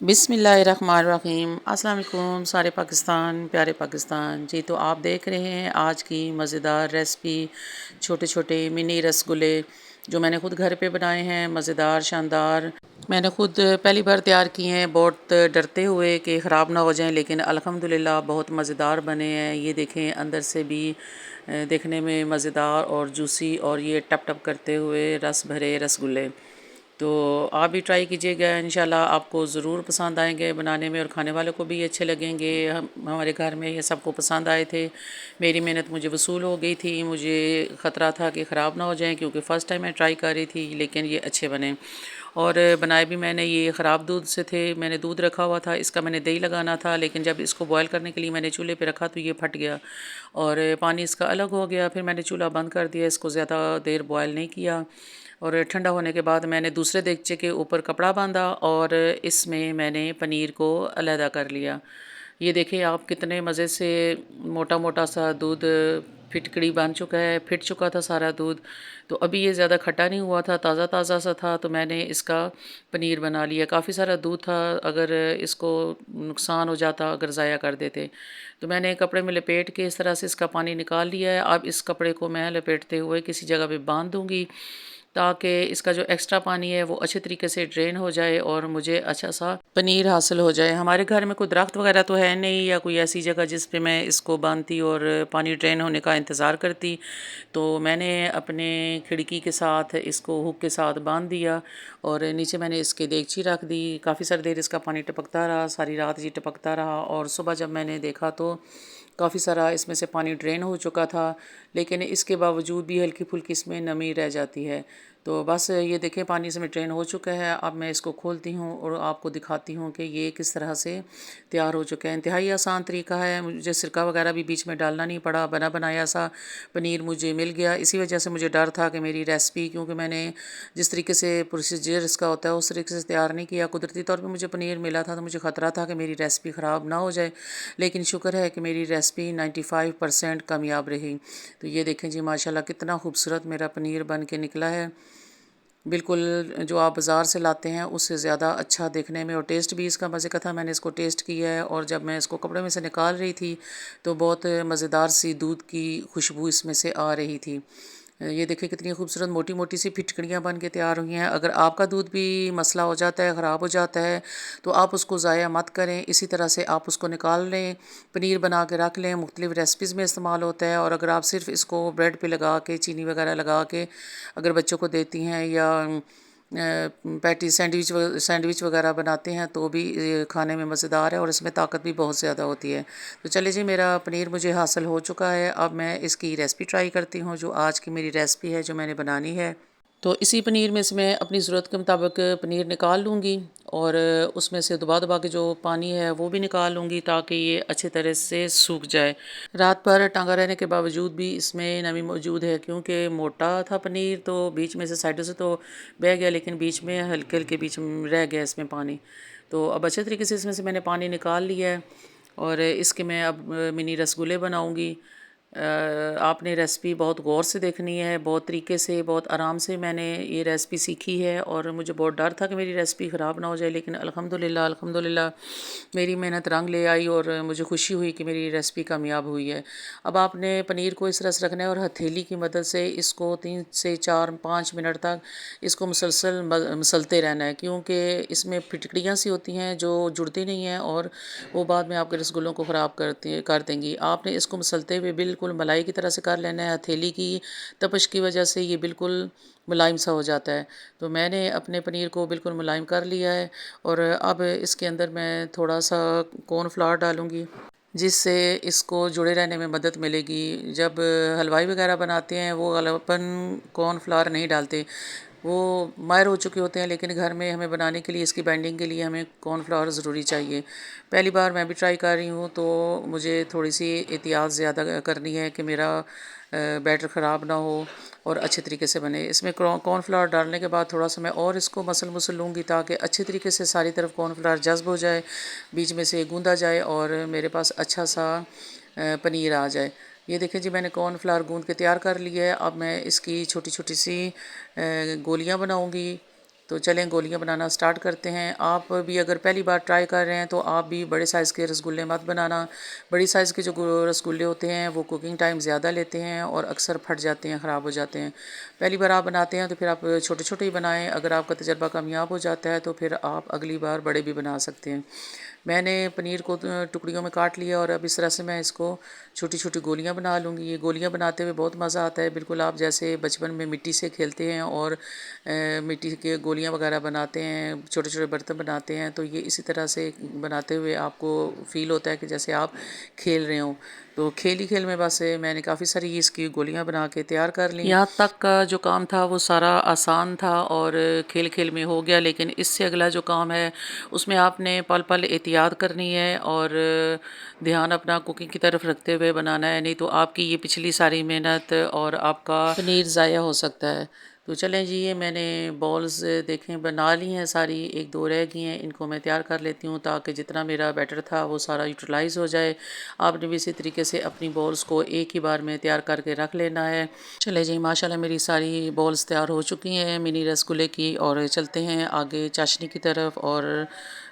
बिस्मिल्लाहिर्रहमानिर्रहीम। अस्सलाम वालेकुम सारे पाकिस्तान, प्यारे पाकिस्तान जी। तो आप देख रहे हैं आज की मज़ेदार रेसिपी, छोटे छोटे मिनी रसगुल्ले जो मैंने ख़ुद घर पे बनाए हैं। मज़ेदार, शानदार, मैंने ख़ुद पहली बार तैयार किए हैं, बहुत डरते हुए कि ख़राब ना हो जाएं, लेकिन अल्हम्दुलिल्लाह बहुत मज़ेदार बने हैं। ये देखें, अंदर से भी देखने में मज़ेदार और जूसी, और ये टप टप करते हुए रस भरे रसगुल्ले। तो आप भी ट्राई कीजिएगा, इंशाल्लाह आपको ज़रूर पसंद आएंगे बनाने में, और खाने वालों को भी अच्छे लगेंगे। हमारे घर में ये सबको पसंद आए थे। मेरी मेहनत मुझे वसूल हो गई थी। मुझे ख़तरा था कि ख़राब ना हो जाएं, क्योंकि फ़र्स्ट टाइम मैं ट्राई कर रही थी, लेकिन ये अच्छे बने। और बनाए भी मैंने ये ख़राब दूध से थे। मैंने दूध रखा हुआ था, इसका मैंने दही लगाना था, लेकिन जब इसको बॉयल करने के लिए मैंने चूल्हे पे रखा तो ये फट गया और पानी इसका अलग हो गया। फिर मैंने चूल्हा बंद कर दिया, इसको ज़्यादा देर बॉयल नहीं किया। और ठंडा होने के बाद मैंने दूसरे देगचे के ऊपर कपड़ा बांधा और इसमें मैंने पनीर को अलहदा कर लिया। ये देखिए आप, कितने मज़े से मोटा मोटा सा दूध फिटकड़ी बन चुका है, फिट चुका था सारा दूध। तो अभी ये ज़्यादा खट्टा नहीं हुआ था, ताज़ा ताज़ा सा था, तो मैंने इसका पनीर बना लिया। काफ़ी सारा दूध था, अगर इसको नुकसान हो जाता अगर ज़ाया कर देते। तो मैंने कपड़े में लपेट के इस तरह से इसका पानी निकाल लिया है। अब इस कपड़े को मैं लपेटते हुए किसी जगह पे बांध दूँगी, ताकि इसका जो एक्स्ट्रा पानी है वो अच्छे तरीके से ड्रेन हो जाए और मुझे अच्छा सा पनीर हासिल हो जाए। हमारे घर में कोई दरख्त वगैरह तो है नहीं, या कोई ऐसी जगह जिस पे मैं इसको बांधती और पानी ड्रेन होने का इंतज़ार करती। तो मैंने अपने खिड़की के साथ इसको हुक के साथ बांध दिया, और नीचे मैंने इसके देगची रख दी। काफ़ी सारी देर इसका पानी टपकता रहा, सारी रात ये टपकता रहा, और सुबह जब मैंने देखा तो काफ़ी सारा इसमें से पानी ड्रेन हो चुका था। लेकिन इसके बावजूद भी हल्की फुल्की इसमें नमी रह जाती है। तो बस ये देखें, पानी इसमें ड्रेन हो चुका है। अब मैं इसको खोलती हूँ और आपको दिखाती हूँ कि ये किस तरह से तैयार हो चुका है। इंतहाई आसान तरीका है, मुझे सिरका वगैरह भी बीच में डालना नहीं पड़ा। बना बनाया सा पनीर मुझे मिल गया। इसी वजह से मुझे डर था कि मेरी रेसिपी, क्योंकि मैंने जिस तरीके से प्रोसीजर इसका होता है उस तरीके से तैयार नहीं किया। कुदरती तौर पे मुझे पनीर मिला था, तो मुझे ख़तरा था कि मेरी रेसिपी ख़राब ना हो जाए, लेकिन शुक्र है कि मेरी रेसिपी 95% कामयाब रही। तो ये देखें जी, माशाल्लाह कितना खूबसूरत मेरा पनीर बन के निकला है। बिल्कुल जो आप बाज़ार से लाते हैं उससे ज़्यादा अच्छा देखने में, और टेस्ट भी इसका मज़े का था। मैंने इसको टेस्ट किया है, और जब मैं इसको कपड़े में से निकाल रही थी तो बहुत मज़ेदार सी दूध की खुशबू इसमें से आ रही थी। ये देखिए कितनी खूबसूरत मोटी मोटी सी फिटकड़ियाँ बन के तैयार हुई हैं। अगर आपका दूध भी मसला हो जाता है, ख़राब हो जाता है, तो आप उसको ज़ाया मत करें। इसी तरह से आप उसको निकाल लें, पनीर बना के रख लें। मुख्तलिफ़ रेसिपीज़ में इस्तेमाल होता है। और अगर आप सिर्फ इसको ब्रेड पे लगा के, चीनी वगैरह लगा के अगर बच्चों को देती हैं, या पैटी सैंडविच वगैरह बनाते हैं, तो भी ये खाने में मज़ेदार है, और इसमें ताकत भी बहुत ज़्यादा होती है। तो चलिए जी, मेरा पनीर मुझे हासिल हो चुका है। अब मैं इसकी रेसिपी ट्राई करती हूँ, जो आज की मेरी रेसिपी है जो मैंने बनानी है। तो इसी पनीर में से मैं अपनी ज़रूरत के मुताबिक पनीर निकाल लूँगी, और उसमें से दबा दबा के जो पानी है वो भी निकाल लूँगी, ताकि ये अच्छे तरह से सूख जाए। रात भर टांगा रहने के बावजूद भी इसमें नमी मौजूद है, क्योंकि मोटा था पनीर, तो बीच में से साइडों से तो बह गया, लेकिन बीच में हल्के हल्के बीच में रह गया इसमें पानी। तो अब अच्छे तरीके से इसमें से मैंने पानी निकाल लिया है, और इसके मैं अब मिनी रसगुल्ले बनाऊँगी। आपने रेसिपी बहुत गौर से देखनी है, बहुत तरीके से, बहुत आराम से मैंने ये रेसिपी सीखी है। और मुझे बहुत डर था कि मेरी रेसिपी ख़राब ना हो जाए, लेकिन अल्हम्दुलिल्लाह अल्हम्दुलिल्लाह मेरी मेहनत रंग ले आई, और मुझे खुशी हुई कि मेरी रेसिपी कामयाब हुई है। अब आपने पनीर को इस तरह से रखना है, और हथेली की मदद से इसको 3 से 4-5 मिनट तक इसको मुसलसल मसलते रहना है, क्योंकि इसमें फिटकड़ियाँ सी होती हैं जो जुड़ती नहीं हैं, और वो बाद में आपके रसगुल्लों को ख़राब कर देंगी। आपने इसको मसलते हुए बिल्कुल मलाई की तरह से कर लेना है। हथेली की तपश की वजह से ये बिल्कुल मुलायम सा हो जाता है। तो मैंने अपने पनीर को बिल्कुल मुलायम कर लिया है, और अब इसके अंदर मैं थोड़ा सा कॉर्नफ्लावर डालूँगी, जिससे इसको जुड़े रहने में मदद मिलेगी। जब हलवाई वगैरह बनाते हैं वो ग़ालिबन कॉर्नफ्लावर नहीं डालते, वो माहिर हो चुके होते हैं, लेकिन घर में हमें बनाने के लिए, इसकी बाइंडिंग के लिए हमें कॉर्नफ्लावर ज़रूरी चाहिए। पहली बार मैं भी ट्राई कर रही हूँ, तो मुझे थोड़ी सी एहतियात ज़्यादा करनी है कि मेरा बैटर ख़राब ना हो और अच्छे तरीके से बने। इसमें कॉर्नफ्लावर डालने के बाद थोड़ा सा मैं और इसको मसल लूँगी, ताकि अच्छे तरीके से सारी तरफ कॉर्नफ्लावर जज़्ब हो जाए, बीच में से गूंदा जाए, और मेरे पास अच्छा सा पनीर आ जाए। ये देखें जी, मैंने कॉर्नफ्लावर गूंद के तैयार कर लिया है। अब मैं इसकी छोटी छोटी सी गोलियां बनाऊंगी, तो चलें गोलियां बनाना स्टार्ट करते हैं। आप भी अगर पहली बार ट्राई कर रहे हैं तो आप भी बड़े साइज़ के रसगुल्ले मत बनाना। बड़ी साइज़ के जो रसगुल्ले होते हैं वो कुकिंग टाइम ज़्यादा लेते हैं और अक्सर फट जाते हैं, ख़राब हो जाते हैं। पहली बार आप बनाते हैं तो फिर आप छोटे छोटे ही बनाएं। अगर आपका तजर्बा कामयाब हो जाता है तो फिर आप अगली बार बड़े भी बना सकते हैं। मैंने पनीर को टुकड़ियों में काट लिया और अब इस तरह से मैं इसको छोटी छोटी गोलियां बना लूँगी। ये गोलियां बनाते हुए बहुत मज़ा आता है, बिल्कुल आप जैसे बचपन में मिट्टी से खेलते हैं और मिट्टी के गोलियां वगैरह बनाते हैं, छोटे छोटे बर्तन बनाते हैं, तो ये इसी तरह से बनाते हुए आपको फ़ील होता है कि जैसे आप खेल रहे हों। तो खेल ही खेल में बस मैंने काफ़ी सारी इसकी गोलियां बना के तैयार कर ली। यहाँ तक का जो काम था वो सारा आसान था और खेल खेल में हो गया, लेकिन इससे अगला जो काम है उसमें आपने पल पल एहतियात करनी है और ध्यान अपना कुकिंग की तरफ रखते हुए बनाना है, नहीं तो आपकी ये पिछली सारी मेहनत और आपका पनीर ज़ाया हो सकता है। तो चलें जी, ये मैंने बॉल्स देखें बना ली हैं सारी, एक दो रह गई हैं, इनको मैं तैयार कर लेती हूँ ताकि जितना मेरा बैटर था वो सारा यूटिलाइज़ हो जाए। आपने भी इसी तरीके से अपनी बॉल्स को एक ही बार में तैयार करके रख लेना है। चले जी, माशाल्लाह मेरी सारी बॉल्स तैयार हो चुकी हैं मिनी रसगुल्ले की, और चलते हैं आगे चाशनी की तरफ और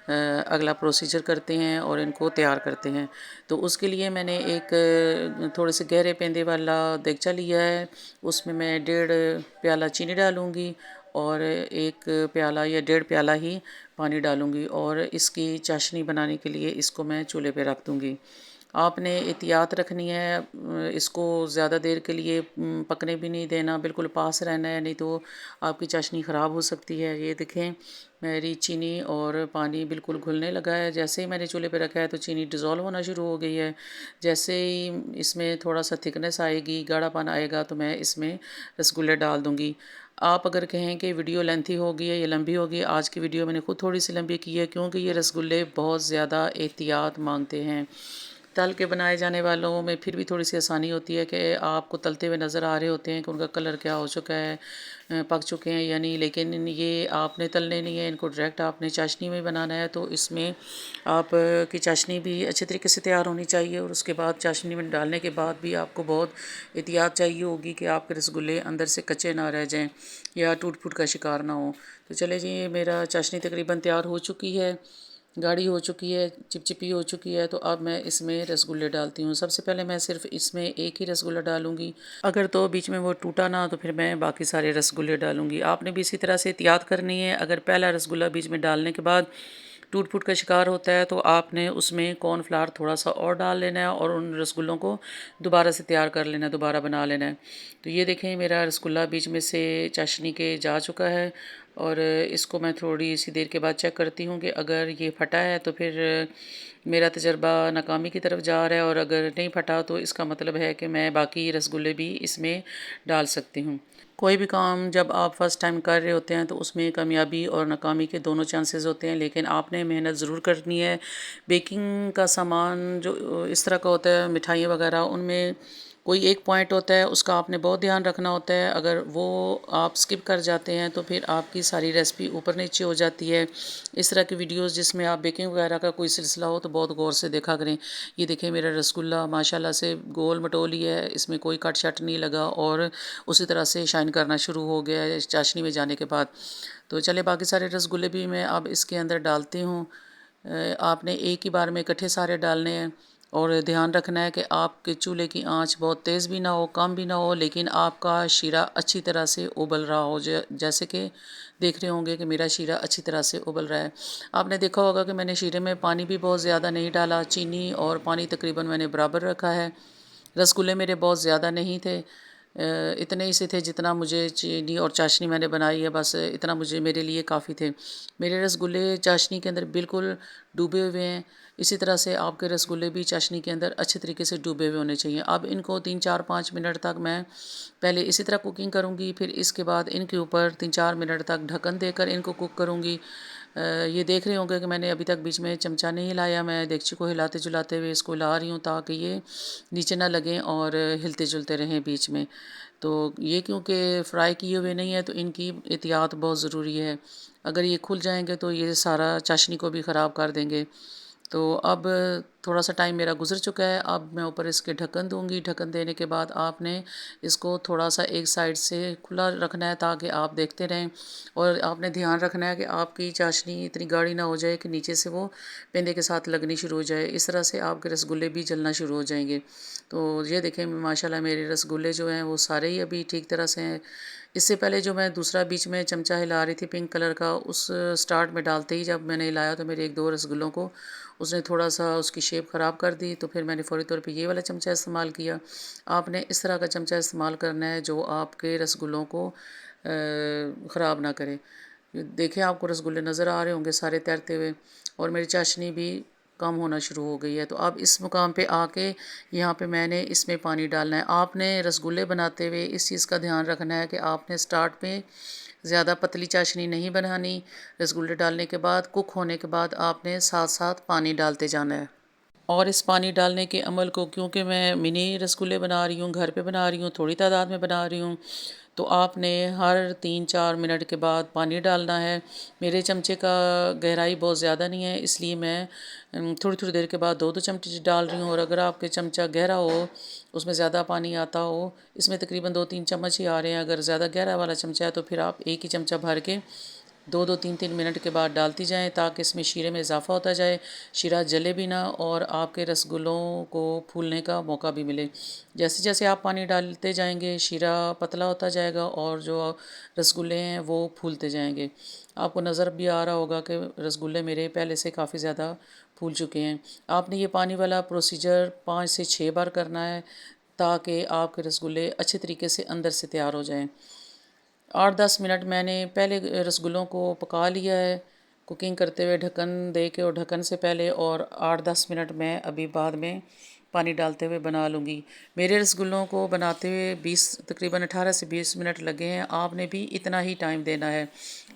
अगला प्रोसीजर करते हैं और इनको तैयार करते हैं। तो उसके लिए मैंने एक थोड़े से गहरे पेंदे वाला देगचा लिया है, उसमें मैं 1.5 प्याला चीनी डालूँगी और 1 प्याला या 1.5 प्याला ही पानी डालूँगी और इसकी चाशनी बनाने के लिए इसको मैं चूल्हे पे रख दूँगी। आपने एहतियात रखनी है, इसको ज़्यादा देर के लिए पकने भी नहीं देना, बिल्कुल पास रहना है, नहीं तो आपकी चाशनी ख़राब हो सकती है। ये देखें मेरी चीनी और पानी बिल्कुल घुलने लगा है। जैसे ही मैंने चूल्हे पे रखा है तो चीनी डिज़ोल्व होना शुरू हो गई है। जैसे ही इसमें थोड़ा सा थिकनेस आएगी, गाढ़ापन आएगा, तो मैं इसमें रसगुल्ले डाल दूँगी। आप अगर कहें कि वीडियो लेंथी होगी या लंबी होगी, आज की वीडियो मैंने खुद थोड़ी सी लंबी की है क्योंकि ये रसगुल्ले बहुत ज़्यादा एहतियात मांगते हैं। तल के बनाए जाने वालों में फिर भी थोड़ी सी आसानी होती है कि आपको तलते हुए नज़र आ रहे होते हैं कि उनका कलर क्या हो चुका है, पक चुके हैं या नहीं, लेकिन ये आपने तलने नहीं है, इनको डायरेक्ट आपने चाशनी में बनाना है। तो इसमें आप की चाशनी भी अच्छे तरीके से तैयार होनी चाहिए और उसके बाद चाशनी में डालने के बाद भी आपको बहुत एहतियात चाहिए होगी कि आपके रसगुल्ले अंदर से कच्चे ना रह जाएँ या टूट फूट का शिकार ना हो। तो चले जी, मेरा चाशनी तकरीबन तैयार हो चुकी है, गाढ़ी हो चुकी है, चिपचिपी हो चुकी है। तो अब मैं इसमें रसगुल्ले डालती हूँ। सबसे पहले मैं सिर्फ इसमें एक ही रसगुल्ला डालूँगी, अगर तो बीच में वो टूटा ना तो फिर मैं बाकी सारे रसगुल्ले डालूँगी। आपने भी इसी तरह से एहतियात करनी है, अगर पहला रसगुल्ला बीच में डालने के बाद टूट फूट का शिकार होता है तो आपने उसमें कॉर्नफ्लावर थोड़ा सा और डाल लेना है और उन रसगुल्लों को दोबारा से तैयार कर लेना है, दोबारा बना लेना है। तो ये देखें मेरा रसगुल्ला बीच में से चाशनी के जा चुका है और इसको मैं थोड़ी सी देर के बाद चेक करती हूँ कि अगर ये फटा है तो फिर मेरा तजर्बा नाकामी की तरफ जा रहा है, और अगर नहीं फटा तो इसका मतलब है कि मैं बाकी रसगुल्ले भी इसमें डाल सकती हूँ। कोई भी काम जब आप फर्स्ट टाइम कर रहे होते हैं तो उसमें कामयाबी और नाकामी के दोनों चांसेस होते हैं, लेकिन आपने मेहनत ज़रूर करनी है। बेकिंग का सामान जो इस तरह का होता है, मिठाइयाँ वगैरह, उनमें कोई एक पॉइंट होता है उसका आपने बहुत ध्यान रखना होता है। अगर वो आप स्किप कर जाते हैं तो फिर आपकी सारी रेसिपी ऊपर नीचे हो जाती है। इस तरह की वीडियोस जिसमें आप बेकिंग वगैरह का कोई सिलसिला हो तो बहुत गौर से देखा करें। ये देखें मेरा रसगुल्ला माशाल्लाह से गोल मटोली है, इसमें कोई कट शट नहीं लगा और उसी तरह से शाइन करना शुरू हो गया है चाशनी में जाने के बाद। तो चले बाकी सारे रसगुल्ले भी मैं अब इसके अंदर डालती हूँ। आपने एक ही बार में इकट्ठे सारे डालने हैं और ध्यान रखना है कि आपके चूल्हे की आंच बहुत तेज़ भी ना हो, कम भी ना हो, लेकिन आपका शीरा अच्छी तरह से उबल रहा हो। जैसे कि देख रहे होंगे कि मेरा शीरा अच्छी तरह से उबल रहा है। आपने देखा होगा कि मैंने शीरे में पानी भी बहुत ज़्यादा नहीं डाला, चीनी और पानी तकरीबन मैंने बराबर रखा है। रसगुल्ले मेरे बहुत ज़्यादा नहीं थे, इतने ही से थे जितना मुझे चीनी और चाशनी मैंने बनाई है, बस इतना मुझे मेरे लिए काफ़ी थे। मेरे रसगुल्ले चाशनी के अंदर बिल्कुल डूबे हुए हैं। इसी तरह से आपके रसगुल्ले भी चाशनी के अंदर अच्छे तरीके से डूबे हुए होने चाहिए। अब इनको 3-4-5 मिनट तक मैं पहले इसी तरह कुकिंग करूँगी, फिर इसके बाद इनके ऊपर 3-4 मिनट तक ढक्कन देकर इनको कुक करूँगी। ये देख रहे होंगे कि मैंने अभी तक बीच में चमचा नहीं हिलाया, मैं देगची को हिलाते जुलाते हुए इसको हिला रही हूँ ताकि ये नीचे ना लगें और हिलते जुलते रहें बीच में। तो ये क्योंकि फ्राई किए हुए नहीं है तो इनकी एहतियात बहुत ज़रूरी है। अगर ये खुल जाएंगे तो ये सारा चाशनी को भी ख़राब कर देंगे। तो अब थोड़ा सा टाइम मेरा गुजर चुका है। अब मैं ऊपर इसके ढक्कन दूंगी। ढक्कन देने के बाद आपने इसको थोड़ा सा एक साइड से खुला रखना है ताकि आप देखते रहें, और आपने ध्यान रखना है कि आपकी चाशनी इतनी गाढ़ी ना हो जाए कि नीचे से वो पेंदे के साथ लगनी शुरू हो जाए। इस तरह से आपके रसगुल्ले भी जलना शुरू हो जाएंगे। तो ये देखें माशाल्लाह मेरे रसगुल्ले जो हैं वो सारे ही अभी ठीक तरह से हैं। इससे पहले जो मैं दूसरा बीच में चमचा हिला रही थी पिंक कलर का, उस स्टार्ट में डालते ही जब मैंने हिलाया तो मेरे एक दो रसगुल्लों को उसने थोड़ा सा उसकी शेप ख़राब कर दी। तो फिर मैंने फ़ौरी तौर पे ये वाला चमचा इस्तेमाल किया। आपने इस तरह का चमचा इस्तेमाल करना है जो आपके रसगुल्लों को ख़राब ना करे। देखें आपको रसगुल्ले नज़र आ रहे होंगे सारे तैरते हुए, और मेरी चाशनी भी कम होना शुरू हो गई है। तो अब इस मुकाम पे आके यहाँ पे मैंने इसमें पानी डालना है। आपने रसगुल्ले बनाते हुए इस चीज़ का ध्यान रखना है कि आपने स्टार्ट में ज़्यादा पतली चाशनी नहीं बनानी। रसगुल्ले डालने के बाद कुक होने के बाद आपने साथ साथ पानी डालते जाना है। और इस पानी डालने के अमल को, क्योंकि मैं मिनी रसगुल्ले बना रही हूँ, घर पे बना रही हूँ, थोड़ी तादाद में बना रही हूँ, तो आपने हर 3-4 मिनट के बाद पानी डालना है। मेरे चमचे का गहराई बहुत ज़्यादा नहीं है, इसलिए मैं थोड़ी थोड़ी देर के बाद 2-2 चमचे डाल रही हूँ। और अगर आपके चमचा गहरा हो, उसमें ज़्यादा पानी आता हो, इसमें तकरीबन 2-3 चम्मच ही आ रहे हैं, अगर ज़्यादा गहरा वाला चमचा है तो फिर आप एक ही चमचा भर के 2-2 3-3 मिनट के बाद डालती जाएं ताकि इसमें शीरे में इजाफा होता जाए, शीरा जले भी ना और आपके रसगुल्लों को फूलने का मौका भी मिले। जैसे जैसे आप पानी डालते जाएंगे शीरा पतला होता जाएगा और जो रसगुल्ले हैं वो फूलते जाएंगे। आपको नज़र भी आ रहा होगा कि रसगुल्ले मेरे पहले से काफ़ी ज़्यादा फूल चुके हैं। आपने ये पानी वाला प्रोसीजर 5 से 6 बार करना है ताकि आपके रसगुल्ले अच्छे तरीके से अंदर से तैयार हो जाएं। 8-10 मिनट मैंने पहले रसगुल्लों को पका लिया है कुकिंग करते हुए ढक्कन दे के, और ढक्कन से पहले, और 8-10 मिनट मैं अभी बाद में पानी डालते हुए बना लूँगी। मेरे रसगुल्लों को बनाते हुए 20 तकरीबन 18 से 20 मिनट लगे हैं। आपने भी इतना ही टाइम देना है।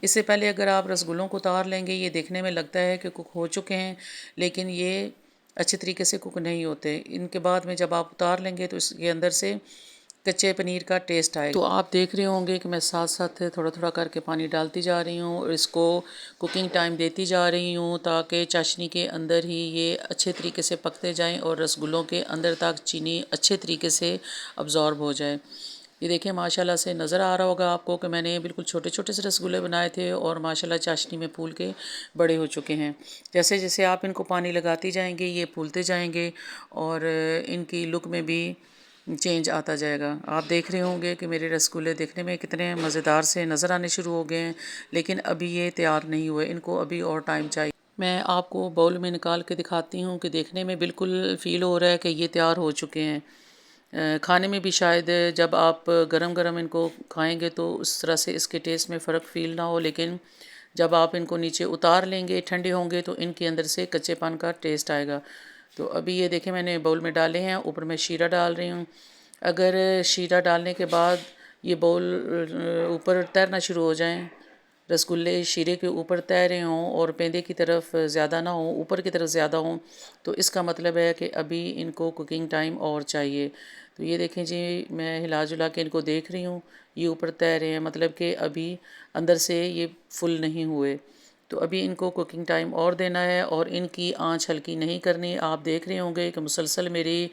इससे पहले अगर आप रसगुल्लों को उतार लेंगे, ये देखने में लगता है कि कुक हो चुके हैं, लेकिन ये अच्छे तरीके से कुक नहीं होते। इनके बाद में जब आप उतार लेंगे तो इसके अंदर से कच्चे पनीर का टेस्ट आएगा। तो आप देख रहे होंगे कि मैं साथ साथ थोड़ा थोड़ा करके पानी डालती जा रही हूँ और इसको कुकिंग टाइम देती जा रही हूँ ताकि चाशनी के अंदर ही ये अच्छे तरीके से पकते जाएं और रसगुल्लों के अंदर तक चीनी अच्छे तरीके से अब्ज़ॉर्ब हो जाए। ये देखिए माशाल्लाह से नज़र आ रहा होगा आपको कि मैंने बिल्कुल छोटे छोटे से रसगुल्ले बनाए थे और माशाल्लाह चाशनी में फूल के बड़े हो चुके हैं। जैसे जैसे आप इनको पानी लगाती जाएंगे ये फूलते जाएंगे और इनकी लुक में भी चेंज आता जाएगा। आप देख रहे होंगे कि मेरे रसगुल्ले देखने में कितने मज़ेदार से नज़र आने शुरू हो गए हैं, लेकिन अभी ये तैयार नहीं हुए, इनको अभी और टाइम चाहिए। मैं आपको बाउल में निकाल के दिखाती हूँ कि देखने में बिल्कुल फ़ील हो रहा है कि ये तैयार हो चुके हैं। खाने में भी शायद जब आप गरम गरम इनको खाएंगे तो उस तरह से इसके टेस्ट में फ़र्क फ़ील ना हो, लेकिन जब आप इनको नीचे उतार लेंगे ठंडे होंगे तो इनके अंदर से कच्चेपन का टेस्ट आएगा। तो अभी ये देखें मैंने बाउल में डाले हैं, ऊपर मैं शीरा डाल रही हूँ। अगर शीरा डालने के बाद ये बाउल ऊपर तैरना शुरू हो जाएं, रसगुल्ले शीरे के ऊपर तैरे हों और पेंदे की तरफ ज़्यादा ना हों, ऊपर की तरफ ज़्यादा हों, तो इसका मतलब है कि अभी इनको कुकिंग टाइम और चाहिए। तो ये देखें जी मैं हिला जुला के इनको देख रही हूँ, ये ऊपर तैर रहे हैं, मतलब कि अभी अंदर से ये फुल नहीं हुए। तो अभी इनको कुकिंग टाइम और देना है और इनकी आंच हल्की नहीं करनी। आप देख रहे होंगे कि मुसलसल मेरी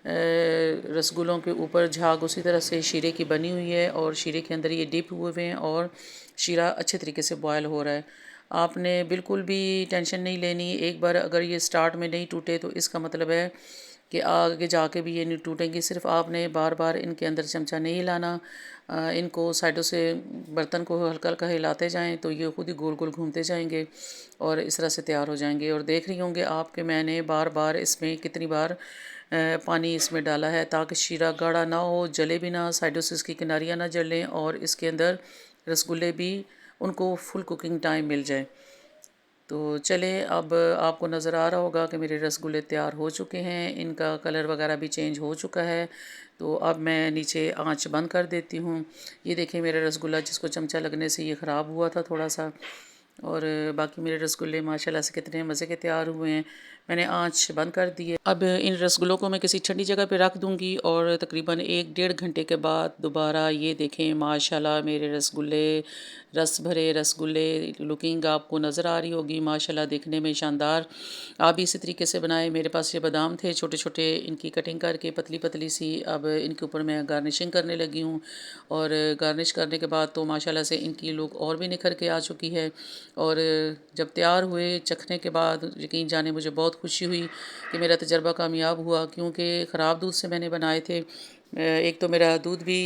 रसगुल्लों के ऊपर झाग उसी तरह से शीरे की बनी हुई है और शीरे के अंदर ये डिप हुए हुए हैं और शीरा अच्छे तरीके से बॉयल हो रहा है। आपने बिल्कुल भी टेंशन नहीं लेनी। एक बार अगर ये स्टार्ट में नहीं टूटे तो इसका मतलब है कि आगे जाके भी ये नहीं टूटेंगी। सिर्फ आपने बार बार इनके अंदर चमचा नहीं हिलाना, इनको साइडों से बर्तन को हल्का हल्का हिलाते जाएं तो ये खुद ही गोल गोल घूमते जाएंगे और इस तरह से तैयार हो जाएंगे। और देख रही होंगे आप कि मैंने बार बार इसमें कितनी बार पानी इसमें डाला है ताकि शीरा गाढ़ा ना हो, जले भी ना, साइडों से इसकी किनारियाँ ना जलें और इसके अंदर रसगुल्ले भी उनको फुल कुकिंग टाइम मिल जाए। तो चलें अब आपको नज़र आ रहा होगा कि मेरे रसगुल्ले तैयार हो चुके हैं, इनका कलर वगैरह भी चेंज हो चुका है। तो अब मैं नीचे आंच बंद कर देती हूँ। ये देखें मेरा रसगुल्ला जिसको चमचा लगने से ये ख़राब हुआ था थोड़ा सा, और बाकी मेरे रसगुल्ले माशाल्लाह से कितने मज़े के तैयार हुए हैं। मैंने आँच बंद कर दी है। अब इन रसगुल्लों को मैं किसी ठंडी जगह पे रख दूँगी और तकरीबन 1 डेढ़ घंटे के बाद दोबारा ये देखें माशाल्लाह मेरे रसगुल्ले, रस भरे रसगुल्ले लुकिंग आपको नज़र आ रही होगी माशाल्लाह देखने में शानदार। आप भी इसी तरीके से बनाएं। मेरे पास ये बादाम थे छोटे-छोटे, इनकी कटिंग करके पतली-पतली सी अब इनके ऊपर मैं गार्निशिंग करने लगी हूँ और गार्निश करने के बाद तो माशाल्लाह से इनकी लुक और भी निखर के आ चुकी है। और जब तैयार हुए चखने के बाद यकीन जाने मुझे बहुत खुशी हुई कि मेरा तजर्बा कामयाब हुआ, क्योंकि ख़राब दूध से मैंने बनाए थे। एक तो मेरा दूध भी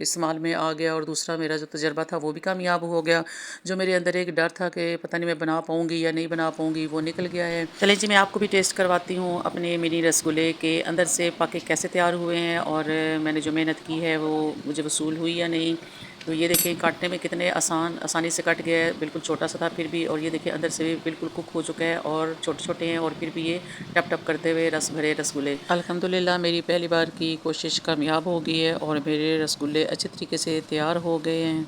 इस्तेमाल में आ गया और दूसरा मेरा जो तजर्बा था वो भी कामयाब हो गया। जो मेरे अंदर एक डर था कि पता नहीं मैं बना पाऊँगी या नहीं बना पाऊँगी, वो निकल गया है। चलें जी, मैं आपको भी टेस्ट करवाती हूँ अपने मिनी रसगुल्ले के अंदर से पके कैसे तैयार हुए हैं और मैंने जो मेहनत की है वो मुझे वसूल हुई या नहीं। तो ये देखिए काटने में कितने आसानी से कट गया है, बिल्कुल छोटा सा था फिर भी। और ये देखिए अंदर से भी बिल्कुल कुक हो चुका है और छोटे-छोटे हैं और फिर भी ये टप टप करते हुए रस भरे रसगुल्ले। अल्हम्दुलिल्लाह मेरी पहली बार की कोशिश कामयाब हो गई है और मेरे रसगुल्ले अच्छे तरीके से तैयार हो गए हैं।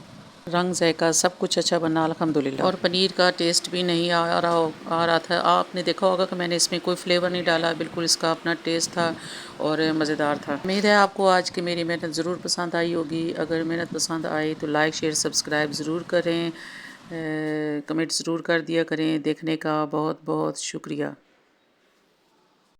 रंग ज़ायका सब कुछ अच्छा बना अल्हम्दुलिल्लाह। और पनीर का टेस्ट भी नहीं आ रहा था। आपने देखा होगा कि मैंने इसमें कोई फ्लेवर नहीं डाला, बिल्कुल इसका अपना टेस्ट था और मज़ेदार था। उम्मीद है आपको आज की मेरी मेहनत ज़रूर पसंद आई होगी। अगर मेहनत पसंद आई तो लाइक शेयर सब्सक्राइब ज़रूर करें, कमेंट ज़रूर कर दिया करें। देखने का बहुत बहुत शुक्रिया।